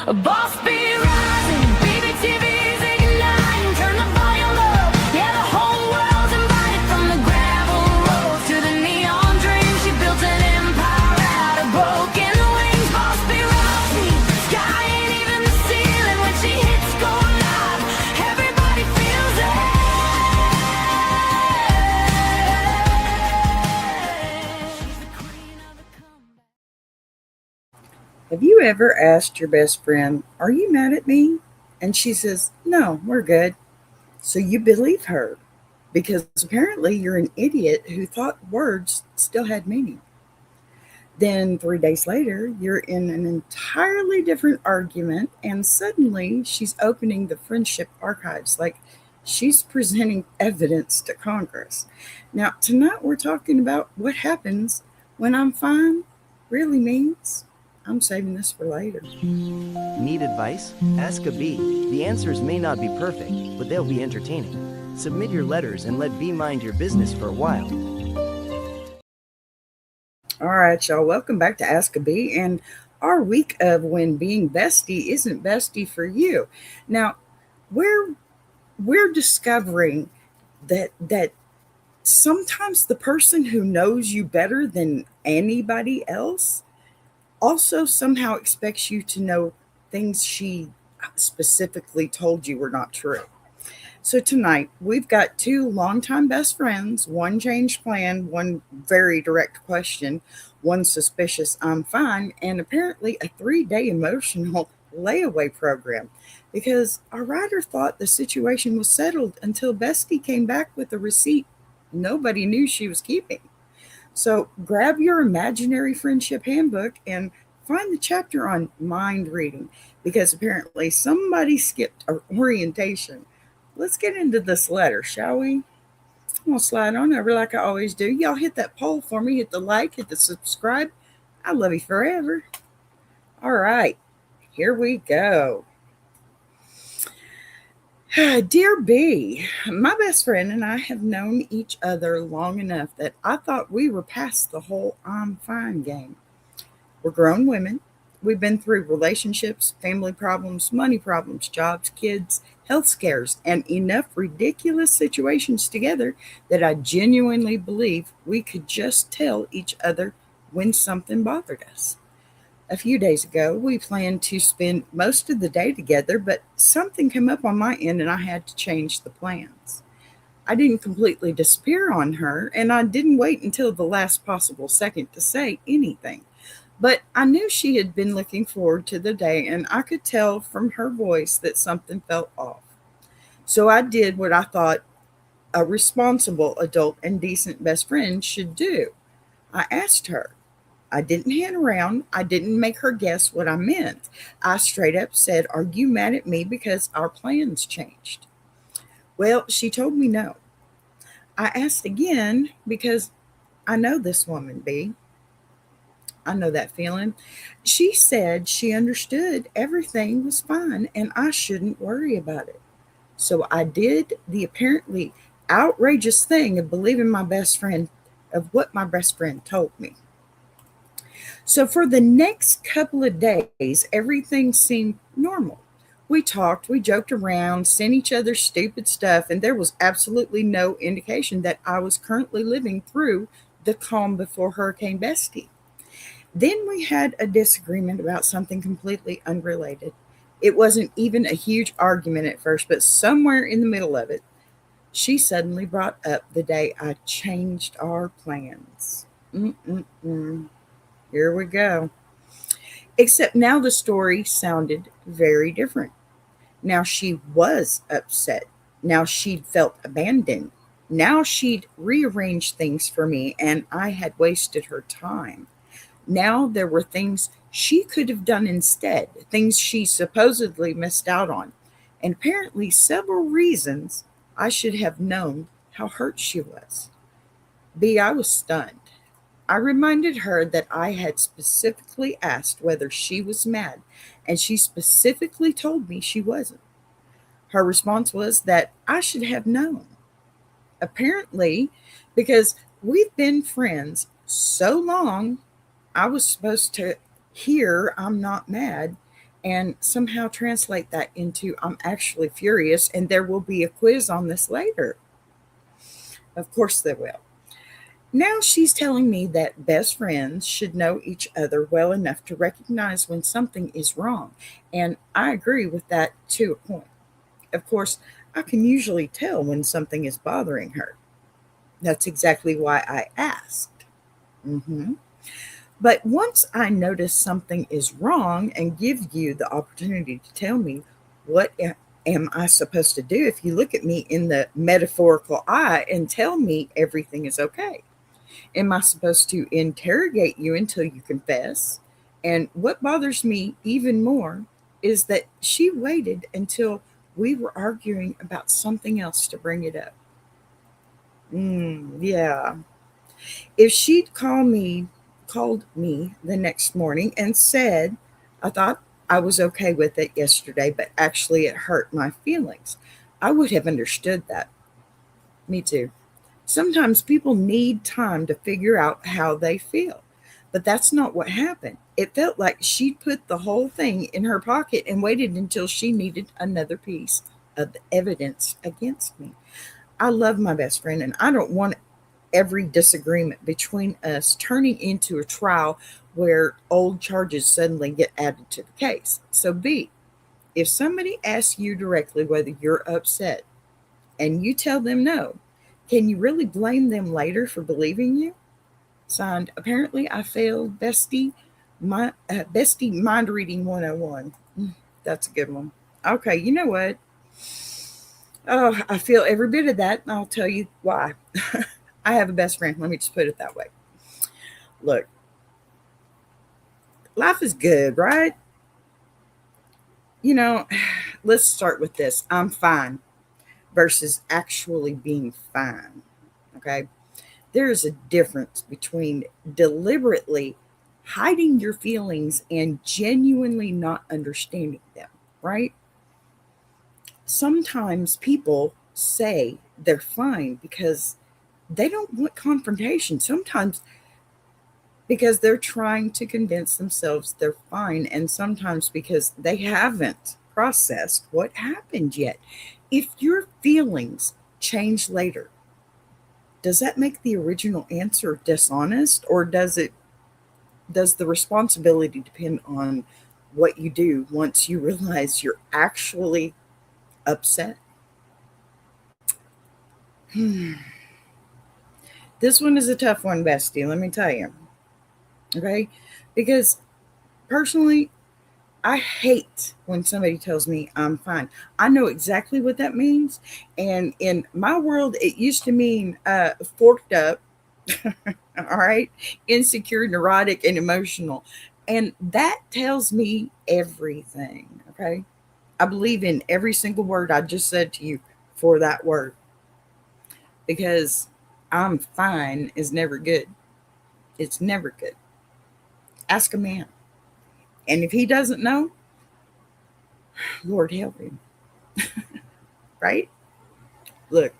A boss be rising, baby TV's igniting, turn the volume up, yeah the whole world's invited. From the gravel roads to the neon dreams, she built an empire out of broken wings. Boss be rising, sky ain't even the ceiling, when she hits go live, everybody feels it. She's the queen of the comeback. Have you ever asked your best friend, "Are you mad at me?" And she says, "No, we're good." So you believe her because apparently you're an idiot who thought words still had meaning. Then 3 days later, you're in an entirely different argument, and suddenly she's opening the friendship archives like she's presenting evidence to Congress. Now, tonight we're talking about what happens when I'm fine really means I'm saving this for later. Need advice? Ask a bee. The answers may not be perfect, but they'll be entertaining. Submit your letters and let bee mind your business for a while. All right, y'all, welcome back to Ask a Bee and our week of when being bestie isn't bestie for you. Now, we're we're discovering that sometimes the person who knows you better than anybody else also somehow expects you to know things she specifically told you were not true. So tonight we've got two longtime best friends, one changed plan, one very direct question, one suspicious I'm fine, and apparently a 3 day emotional layaway program. Because our writer thought the situation was settled until Bestie came back with a receipt nobody knew she was keeping. So grab your imaginary friendship handbook and find the chapter on mind reading because apparently somebody skipped orientation. Let's get into this letter, shall we? I'm going to slide on over like I always do. Y'all hit that poll for me, hit the like, hit the subscribe. I love you forever. All right, here we go. Dear B, my best friend and I have known each other long enough that I thought we were past the whole I'm fine game. We're grown women. We've been through relationships, family problems, jobs, kids, health scares, and enough ridiculous situations together that I genuinely believe we could just tell each other when something bothered us. A few days ago, we planned to spend most of the day together, but something came up on my end and I had to change the plans. I didn't completely despair on her, and I didn't wait until the last possible second to say anything. But I knew she had been looking forward to the day, and I could tell from her voice that something felt off. So I did what I thought a responsible adult and decent best friend should do. I asked her. I didn't hang around. I didn't make her guess what I meant. I straight up said, "Are you mad at me because our plans changed?" Well, she told me no. I asked again because I know this woman, B. I know that feeling. She said she understood everything was fine and I shouldn't worry about it. So I did the apparently outrageous thing of believing my best friend, of what my best friend told me. So for the next couple of days, everything seemed normal. We talked, we joked around, sent each other stupid stuff, and there was absolutely no indication that I was currently living through the calm before Hurricane Bestie. Then we had a disagreement about something completely unrelated. It wasn't even a huge argument at first, but somewhere in the middle of it, she suddenly brought up the day I changed our plans. Mm-mm-mm. Here we go. Except now the story sounded very different. Now she was upset. Now she'd felt abandoned. Now she'd rearranged things for me and I had wasted her time. Now there were things she could have done instead, things she supposedly missed out on, and apparently several reasons I should have known how hurt she was. B, I was stunned. I reminded her that I had specifically asked whether she was mad, and she specifically told me she wasn't. Her response was that I should have known. Apparently, because we've been friends so long, I was supposed to hear I'm not mad and somehow translate that into I'm actually furious, and there will be a quiz on this later. Of course, there will. Now she's telling me that best friends should know each other well enough to recognize when something is wrong. And I agree with that to a point. Of course, I can usually tell when something is bothering her. That's exactly why I asked. hmm But once I notice something is wrong and give you the opportunity to tell me, what am I supposed to do if you look at me in the metaphorical eye and tell me everything is okay? Am I supposed to interrogate you until you confess? And what bothers me even more is that she waited until we were arguing about something else to bring it up. Yeah. If she'd called me the next morning and said, I thought I was okay with it yesterday, but actually it hurt my feelings, I would have understood that. Me too. Sometimes people need time to figure out how they feel. But that's not what happened. It felt like she'd put the whole thing in her pocket and waited until she needed another piece of evidence against me. I love my best friend, and I don't want every disagreement between us turning into a trial where old charges suddenly get added to the case. So, B, if somebody asks you directly whether you're upset and you tell them no, can you really blame them later for believing you? Signed, apparently I failed Bestie Mind Reading 101. That's a good one. Okay, you know what? Oh, I feel every bit of that, and I'll tell you why. I have a best friend. Let me just put it that way. Look, life is good, right? You know, let's start with this. I'm fine versus actually being fine. Okay. There is a difference between deliberately hiding your feelings and genuinely not understanding them, right? Sometimes people say they're fine because they don't want confrontation. Sometimes because they're trying to convince themselves they're fine, and sometimes because they haven't processed what happened yet. If your feelings change later, does that make the original answer dishonest, or does the responsibility depend on what you do once you realize you're actually upset? This one is a tough one, bestie, let me tell you. Okay? Because personally, I hate when somebody tells me I'm fine. I know exactly what that means. And in my world, it used to mean forked up, all right, insecure, neurotic, and emotional. And that tells me everything. Okay. I believe in every single word I just said to you for that word, because I'm fine is never good. It's never good. Ask a man. And if he doesn't know, Lord help him, right? Look,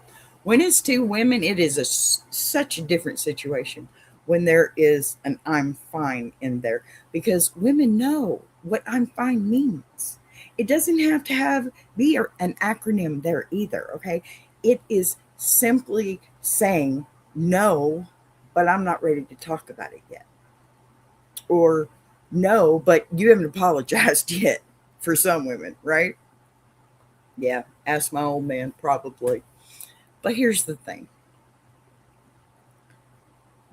when it's two women, it is such a different situation when there is an I'm fine in there, because women know what I'm fine means. It doesn't have to be an acronym there either, okay? It is simply saying no, but I'm not ready to talk about it yet. Or no, but you haven't apologized yet for some women, right? Yeah, ask my old man, probably. But here's the thing,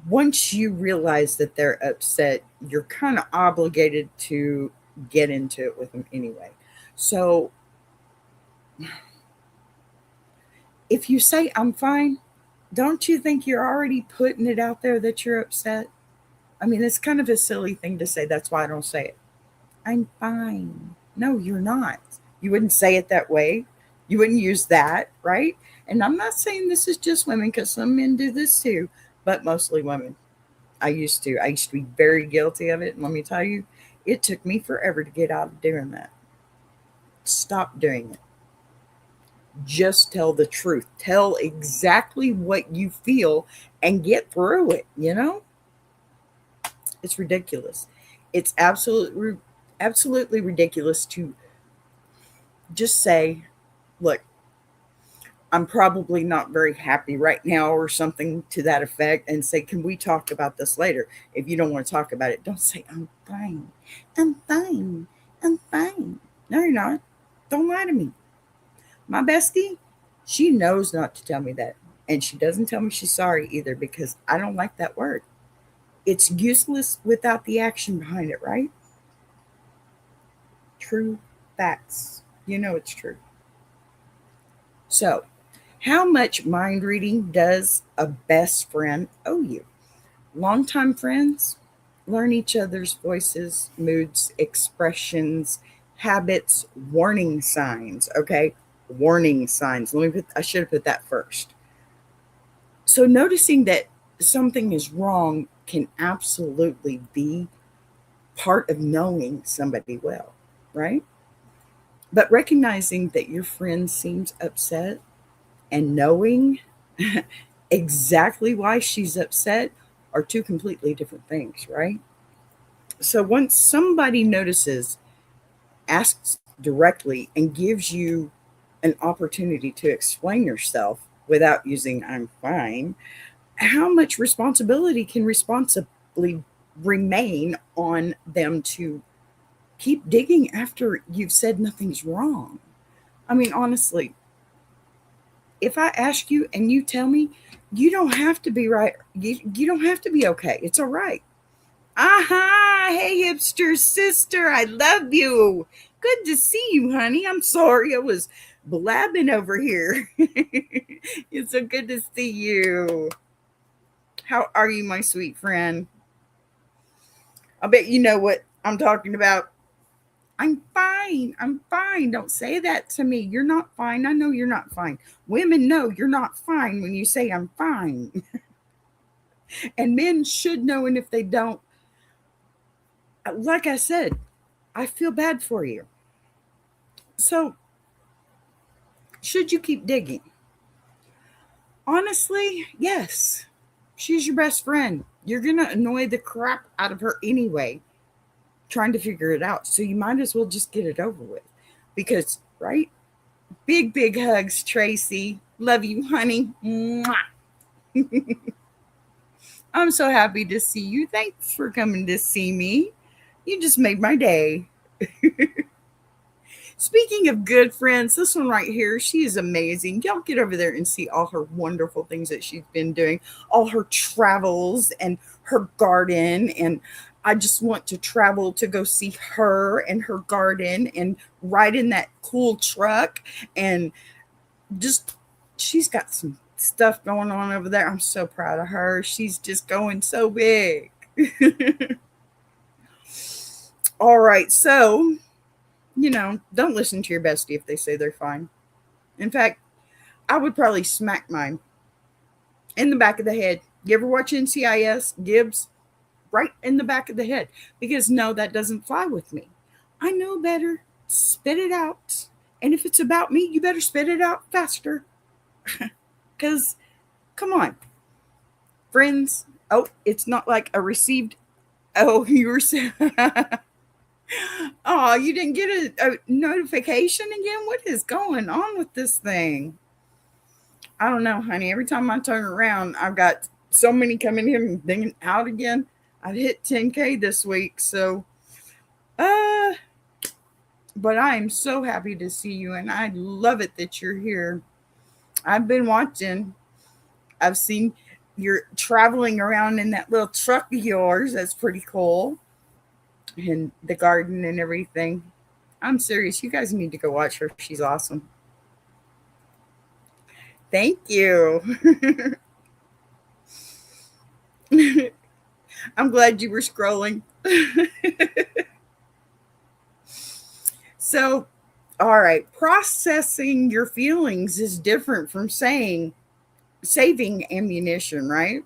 once you realize that they're upset, you're kind of obligated to get into it with them anyway. So if you say, I'm fine, don't you think you're already putting it out there that you're upset? I mean, it's kind of a silly thing to say. That's why I don't say it. I'm fine. No, you're not. You wouldn't say it that way. You wouldn't use that, right? And I'm not saying this is just women, because some men do this too, but mostly women. I used to be very guilty of it. And let me tell you, it took me forever to get out of doing that. Stop doing it. Just tell the truth. Tell exactly what you feel and get through it, you know? It's ridiculous. It's absolutely absolutely ridiculous to just say, look, I'm probably not very happy right now, or something to that effect, and say, can we talk about this later? If you don't want to talk about it, don't say, I'm fine. I'm fine. I'm fine. No, you're not. Don't lie to me. My bestie, she knows not to tell me that. And she doesn't tell me she's sorry either, because I don't like that word. It's useless without the action behind it, right? True facts. You know it's true. So, how much mind reading does a best friend owe you? Longtime friends learn each other's voices, moods, expressions, habits, warning signs. Okay, warning signs. I should have put that first. So, noticing that something is wrong can absolutely be part of knowing somebody well, right? But recognizing that your friend seems upset and knowing exactly why she's upset are two completely different things, right? So once somebody notices, asks directly, and gives you an opportunity to explain yourself without using I'm fine, how much responsibility can responsibly remain on them to keep digging after you've said nothing's wrong? I mean, honestly, if I ask you and you tell me, you don't have to be right. You don't have to be okay. It's all right. Aha! Hey, hipster sister, I love you. Good to see you, honey. I'm sorry I was blabbing over here. It's so good to see you. How are you, my sweet friend? I bet you know what I'm talking about. I'm fine. I'm fine. Don't say that to me. You're not fine. I know you're not fine. Women know you're not fine when you say I'm fine. And men should know. And if they don't, like I said, I feel bad for you. So, should you keep digging? Honestly, yes. She's your best friend. You're going to annoy the crap out of her anyway, trying to figure it out. So, you might as well just get it over with. Because, right? Big, big hugs, Tracy. Love you, honey. Mwah. I'm so happy to see you. Thanks for coming to see me. You just made my day. Speaking of good friends, this one right here, she is amazing. Y'all get over there and see all her wonderful things that she's been doing, all her travels and her garden. And I just want to travel to go see her and her garden and ride in that cool truck. And just, she's got some stuff going on over there. I'm so proud of her. She's just going so big. All right. So, don't listen to your bestie if they say they're fine. In fact, I would probably smack mine in the back of the head. You ever watch NCIS? Gibbs? Right in the back of the head. Because no, that doesn't fly with me. I know better. Spit it out. And if it's about me, you better spit it out faster. Because, come on, friends. Oh, it's not like a received. Oh, you were saying. Oh, you didn't get a notification again? What is going on with this thing? I don't know, honey. Every time I turn around, I've got so many coming in and then out again. I've hit 10K this week. So, uh, but I am so happy to see you, and I love it that you're here. I've been watching. I've seen you're traveling around in that little truck of yours. That's pretty cool. And the garden and everything. I'm serious. You guys need to go watch her. She's awesome. Thank you. I'm glad you were scrolling. So, all right. Processing your feelings is different from saying saving ammunition, right?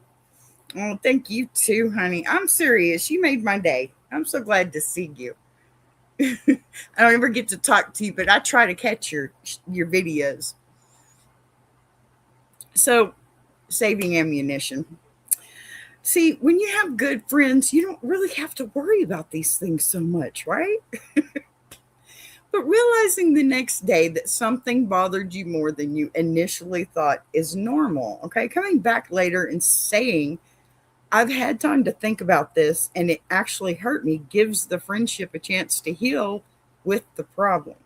Oh, thank you too, honey. I'm serious. You made my day. I'm so glad to see you. I don't ever get to talk to you, but I try to catch your videos. So, saving ammunition. See, when you have good friends, you don't really have to worry about these things so much, right? But realizing the next day that something bothered you more than you initially thought is normal. Okay. Coming back later and saying, I've had time to think about this and it actually hurt me gives the friendship a chance to heal with the problem.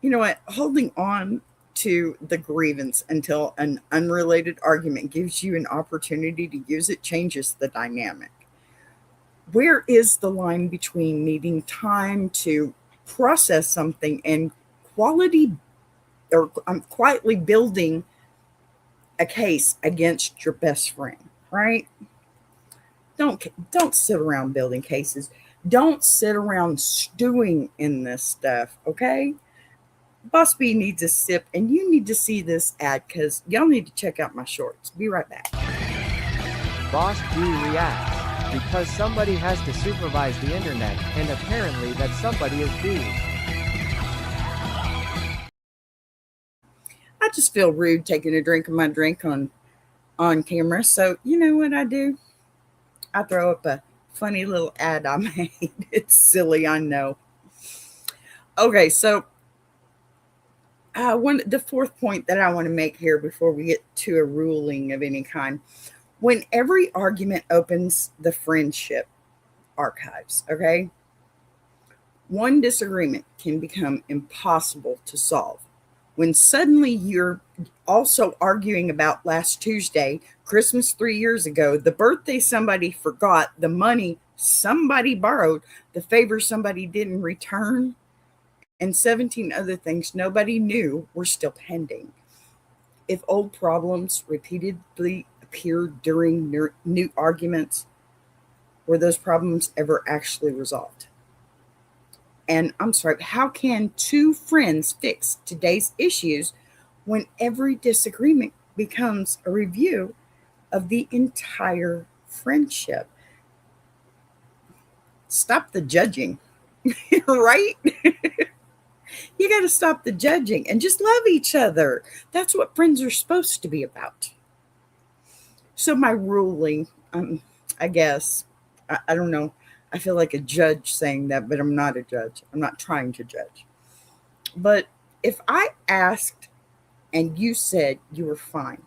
You know what? Holding on to the grievance until an unrelated argument gives you an opportunity to use it changes the dynamic. Where is the line between needing time to process something and quality or quietly building a case against your best friend, right? Don't sit around building cases. Don't sit around stewing in this stuff, okay? Boss B needs a sip, and you need to see this ad because y'all need to check out my shorts. Be right back. Boss B reacts. Because somebody has to supervise the internet, and apparently that somebody is B. I just feel rude taking a drink of my drink on camera. So you know what I do? I throw up a funny little ad I made. It's silly, I know. Okay, so the fourth point that I want to make here before we get to a ruling of any kind. When every argument opens the friendship archives, okay? One disagreement can become impossible to solve. When suddenly you're also arguing about last Tuesday, Christmas 3 years ago, the birthday somebody forgot, the money somebody borrowed, the favor somebody didn't return, and 17 other things nobody knew were still pending. If old problems repeatedly appeared during new arguments, were those problems ever actually resolved? And I'm sorry, how can two friends fix today's issues when every disagreement becomes a review of the entire friendship? Stop the judging, right? You got to stop the judging and just love each other. That's what friends are supposed to be about. So, my ruling, I guess, I don't know. I feel like a judge saying that, but I'm not a judge. I'm not trying to judge. But if I asked and you said you were fine,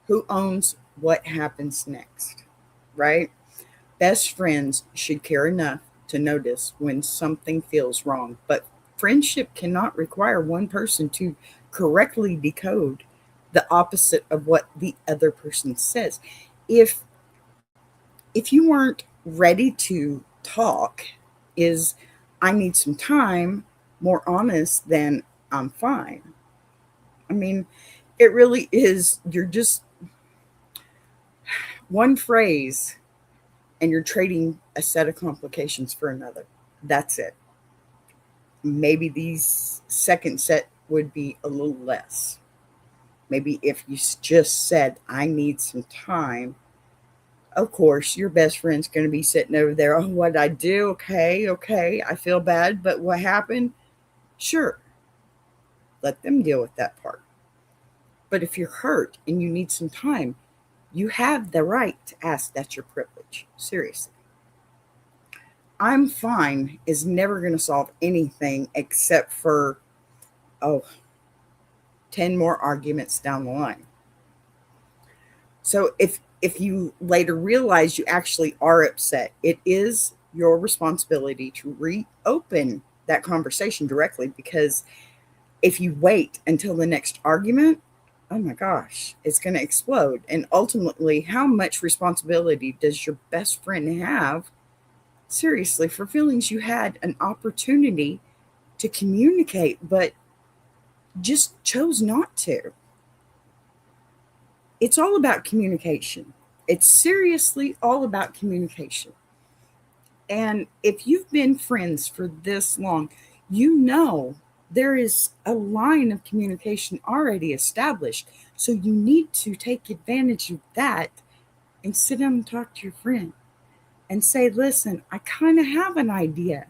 who owns what happens next? Right? Best friends should care enough to notice when something feels wrong, but friendship cannot require one person to correctly decode the opposite of what the other person says. If if you weren't ready to talk, is I need some time more honest than I'm fine? I mean, it really is. You're just one phrase and you're trading a set of complications for another. That's it. Maybe these second set would be a little less. Maybe if you just said, I need some time, of course, your best friend's going to be sitting over there. Oh, what I do? Okay, okay. I feel bad, but what happened? Sure. Let them deal with that part. But if you're hurt and you need some time, you have the right to ask. That's your privilege. Seriously. I'm fine is never going to solve anything except for, oh, 10 more arguments down the line. So if you later realize you actually are upset, it is your responsibility to reopen that conversation directly, because if you wait until the next argument, oh my gosh, it's going to explode. And ultimately, how much responsibility does your best friend have, seriously, for feelings you had an opportunity to communicate but just chose not to? It's all about communication. It's seriously all about communication. And if you've been friends for this long, you know there is a line of communication already established. So you need to take advantage of that and sit down and talk to your friend and say, listen, I kind of have an idea,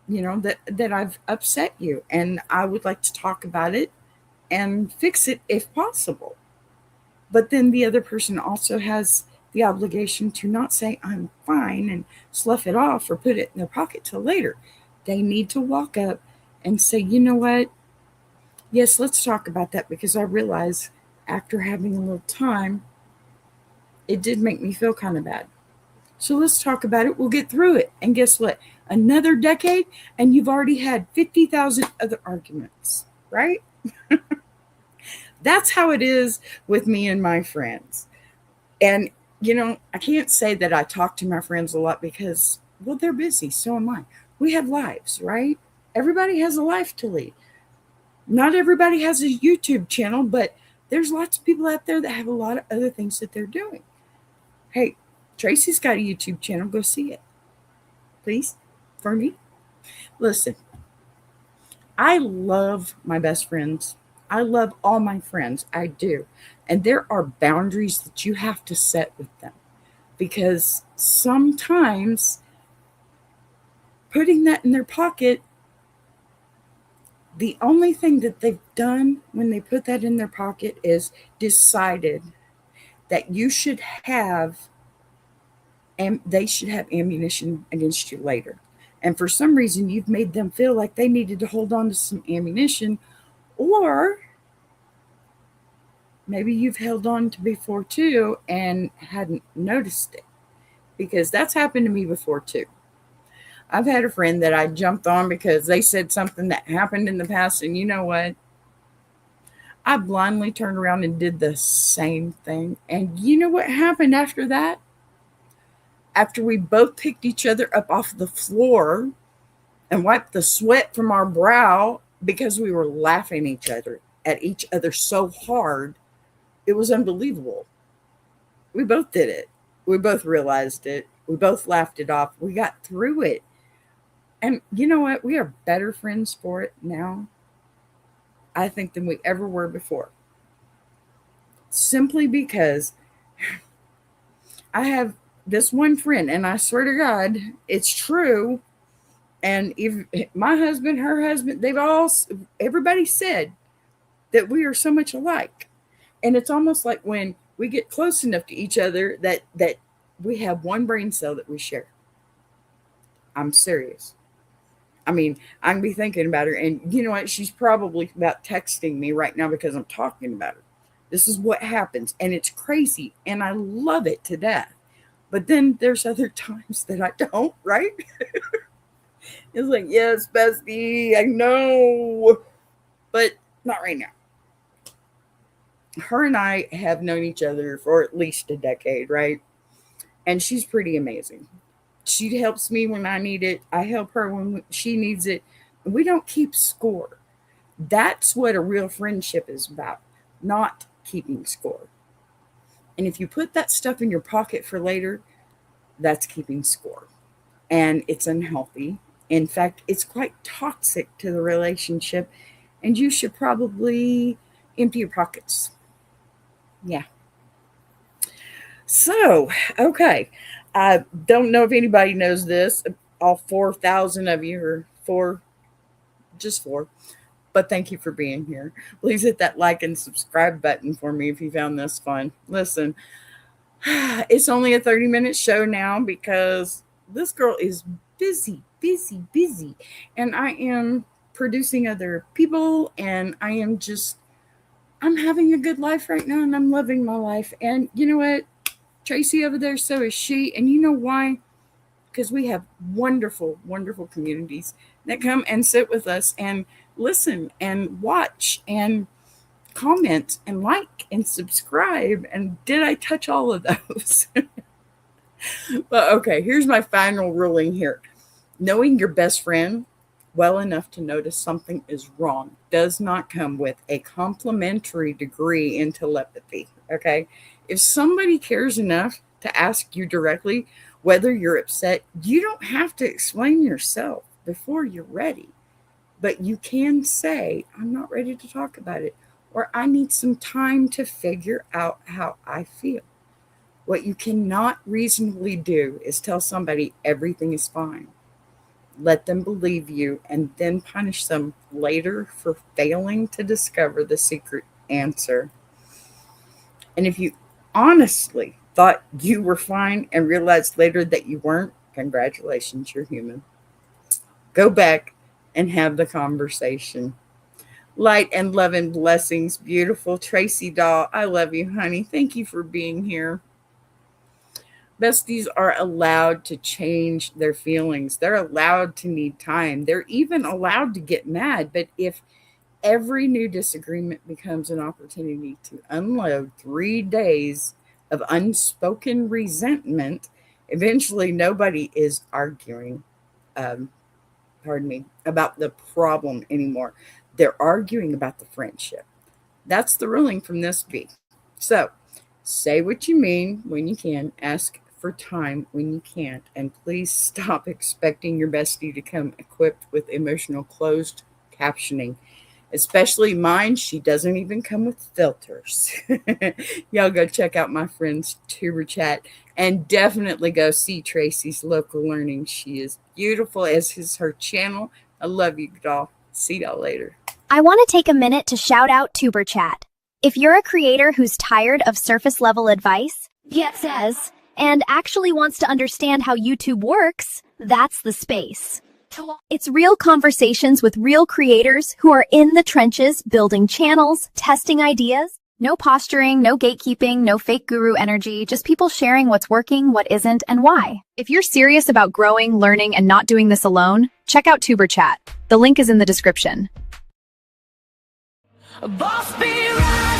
that I've upset you and I would like to talk about it and fix it if possible. But then the other person also has the obligation to not say, I'm fine, and slough it off or put it in their pocket till later. They need to walk up and say, you know what? Yes, let's talk about that because I realize after having a little time, it did make me feel kind of bad. So let's talk about it. We'll get through it. And guess what? Another decade, and you've already had 50,000 other arguments, right? That's how it is with me and my friends. And, I can't say that I talk to my friends a lot because, well, they're busy. So am I. We have lives, right? Everybody has a life to lead. Not everybody has a YouTube channel, but there's lots of people out there that have a lot of other things that they're doing. Hey, Tracy's got a YouTube channel. Go see it, please, for me. Listen, I love my best friends. I love all my friends. I do. And there are boundaries that you have to set with them because sometimes putting that in their pocket, the only thing that they've done when they put that in their pocket is decided that you should have, and they should have ammunition against you later. And for some reason, you've made them feel like they needed to hold on to some ammunition, or maybe you've held on to before too and hadn't noticed it, because that's happened to me before too. I've had a friend that I jumped on because they said something that happened in the past, and you know what? I blindly turned around and did the same thing. And you know what happened after that? After we both picked each other up off the floor and wiped the sweat from our brow because we were laughing at each other so hard, it was unbelievable. We both did it. We both realized it. We both laughed it off. We got through it. And you know what? We are better friends for it now, I think, than we ever were before. Simply because I have this one friend, and I swear to God, it's true. And if my husband, her husband, everybody said that we are so much alike. And it's almost like when we get close enough to each other that we have one brain cell that we share. I'm serious. I mean, I can be thinking about her, and you know what? She's probably about texting me right now because I'm talking about her. This is what happens, and it's crazy, and I love it to death. But then there's other times that I don't, right? It's like, yes, bestie, I know, but not right now. Her and I have known each other for at least a decade, right? And she's pretty amazing. She helps me when I need it. I help her when she needs it. We don't keep score. That's what a real friendship is about, not keeping score. And if you put that stuff in your pocket for later, that's keeping score. And it's unhealthy. In fact, it's quite toxic to the relationship. And you should probably empty your pockets. Yeah. So, okay. I don't know if anybody knows this. All 4,000 of you, or just four. But thank you for being here. Please hit that like and subscribe button for me if you found this fun. Listen, it's only a 30-minute show now because this girl is busy, busy, busy. And I am producing other people, and I'm having a good life right now, and I'm loving my life. And you know what? Tracy over there, so is she. And you know why? Because we have wonderful, wonderful communities that come and sit with us and listen and watch and comment and like and subscribe. And did I touch all of those? But okay, here's my final ruling here. Knowing your best friend well enough to notice something is wrong does not come with a complimentary degree in telepathy. Okay. If somebody cares enough to ask you directly whether you're upset, you don't have to explain yourself before you're ready. But you can say, I'm not ready to talk about it, or I need some time to figure out how I feel. What you cannot reasonably do is tell somebody everything is fine. Let them believe you and then punish them later for failing to discover the secret answer. And if you honestly thought you were fine and realized later that you weren't, congratulations, you're human. Go back and have the conversation. Light and love and blessings, beautiful Tracy doll. I love you, honey. Thank you for being here. Besties are allowed to change their feelings. They're allowed to need time. They're even allowed to get mad. But if every new disagreement becomes an opportunity to unload 3 days of unspoken resentment, eventually nobody is arguing, um, about the problem anymore. They're arguing about the friendship. That's the ruling from this bee. So say what you mean when you can, ask for time when you can't, and please stop expecting your bestie to come equipped with emotional closed captioning. Especially mine, she doesn't even come with filters. Y'all go check out my friend's tuber chat and definitely go see Tracy's local learning. She is beautiful, as is her channel. I love you, doll. See y'all later. I want to take a minute to shout out Tuber Chat. If you're a creator who's tired of surface level advice, says, and actually wants to understand how YouTube works, that's the space. It's real conversations with real creators who are in the trenches building channels, testing ideas. No posturing, no gatekeeping, no fake guru energy, just people sharing what's working, what isn't, and why. If you're serious about growing, learning, and not doing this alone, check out Tuber Chat. The link is in the description. Boss be rising.